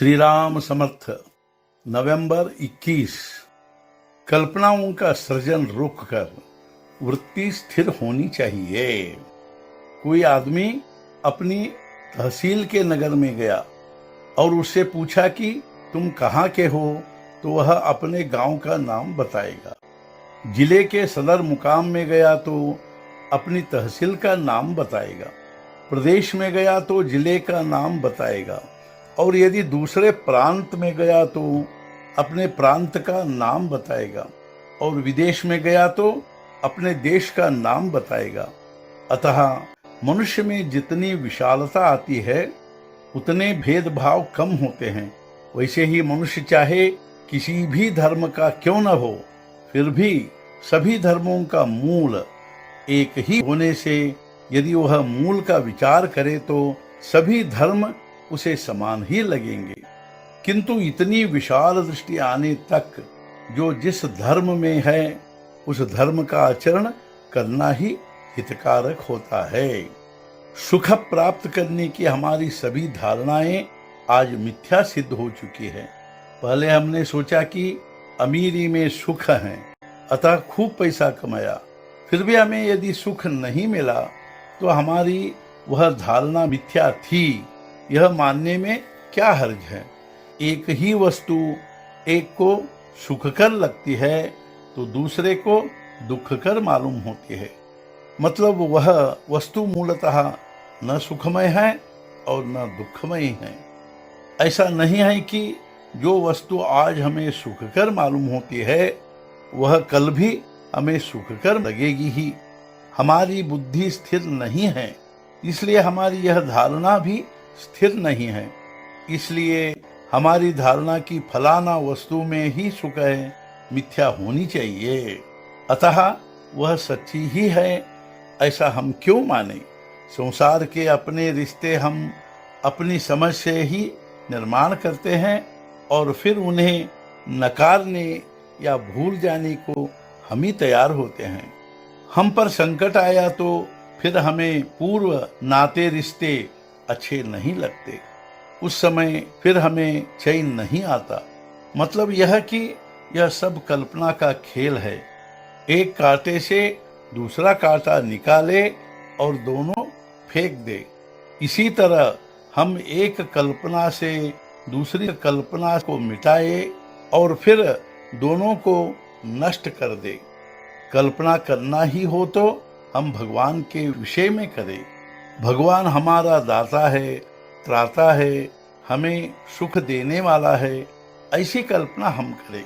श्री राम समर्थ। नवंबर 21। कल्पनाओं का सृजन रोककर वृत्ति स्थिर होनी चाहिए। कोई आदमी अपनी तहसील के नगर में गया और उससे पूछा कि तुम कहाँ के हो, तो वह अपने गांव का नाम बताएगा। जिले के सदर मुकाम में गया तो अपनी तहसील का नाम बताएगा। प्रदेश में गया तो जिले का नाम बताएगा, और यदि दूसरे प्रांत में गया तो अपने प्रांत का नाम बताएगा, और विदेश में गया तो अपने देश का नाम बताएगा। अतः मनुष्य में जितनी विशालता आती है उतने भेदभाव कम होते हैं। वैसे ही मनुष्य चाहे किसी भी धर्म का क्यों न हो, फिर भी सभी धर्मों का मूल एक ही होने से यदि वह मूल का विचार करे तो सभी धर्म उसे समान ही लगेंगे। किंतु इतनी विशाल दृष्टि आने तक जो जिस धर्म में है उस धर्म का आचरण करना ही हितकारक होता है। सुख प्राप्त करने की हमारी सभी धारणाएं आज मिथ्या सिद्ध हो चुकी है। पहले हमने सोचा कि अमीरी में सुख है, अतः खूब पैसा कमाया, फिर भी हमें यदि सुख नहीं मिला तो हमारी वह धारणा मिथ्या थी। यह मानने में क्या हर्ज है। एक ही वस्तु एक को सुखकर लगती है तो दूसरे को दुखकर मालूम होती है। मतलब वह वस्तु मूलतः न सुखमय है और न दुखमय है। ऐसा नहीं है कि जो वस्तु आज हमें सुखकर मालूम होती है वह कल भी हमें सुखकर लगेगी ही। हमारी बुद्धि स्थिर नहीं है, इसलिए हमारी यह धारणा भी स्थिर नहीं है। इसलिए हमारी धारणा की फलाना वस्तु में ही सुख है मिथ्या होनी चाहिए। अतः वह सच्ची ही है ऐसा हम क्यों माने। संसार के अपने रिश्ते हम अपनी समझ से ही निर्माण करते हैं और फिर उन्हें नकारने या भूल जाने को हम ही तैयार होते हैं। हम पर संकट आया तो फिर हमें पूर्व नाते रिश्ते अच्छे नहीं लगते। उस समय फिर हमें चैन नहीं आता। मतलब यह कि यह सब कल्पना का खेल है। एक कांटे से दूसरा कांटा निकाले और दोनों फेंक दे। इसी तरह हम एक कल्पना से दूसरी कल्पना को मिटाए और फिर दोनों को नष्ट कर दे। कल्पना करना ही हो तो हम भगवान के विषय में करें। भगवान हमारा दाता है, त्राता है, हमें सुख देने वाला है, ऐसी कल्पना हम करें।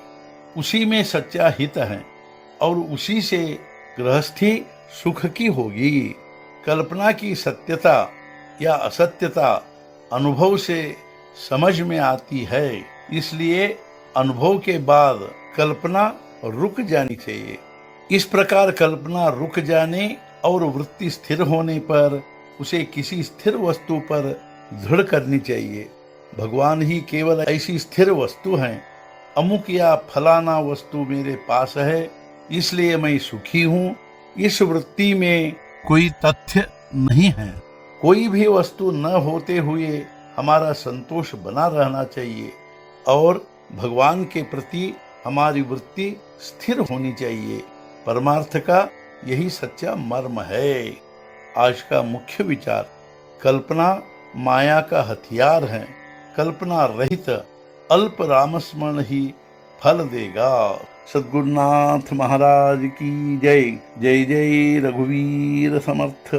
उसी में सच्चा हित है और उसी से गृहस्थी सुख की होगी। कल्पना की सत्यता या असत्यता अनुभव से समझ में आती है, इसलिए अनुभव के बाद कल्पना रुक जानी चाहिए। इस प्रकार कल्पना रुक जाने और वृत्ति स्थिर होने पर उसे किसी स्थिर वस्तु पर दृढ़ करनी चाहिए। भगवान ही केवल ऐसी स्थिर वस्तु हैं। अमुक या फलाना वस्तु मेरे पास है इसलिए मैं सुखी हूँ, इस वृत्ति में कोई तथ्य नहीं है। कोई भी वस्तु न होते हुए हमारा संतोष बना रहना चाहिए और भगवान के प्रति हमारी वृत्ति स्थिर होनी चाहिए। परमार्थ का यही सच्चा मर्म है। आज का मुख्य विचार, कल्पना माया का हथियार है। कल्पना रहित अल्प रामस्मरण ही फल देगा। सद्गुरुनाथ महाराज की जय। जय जय रघुवीर समर्थ।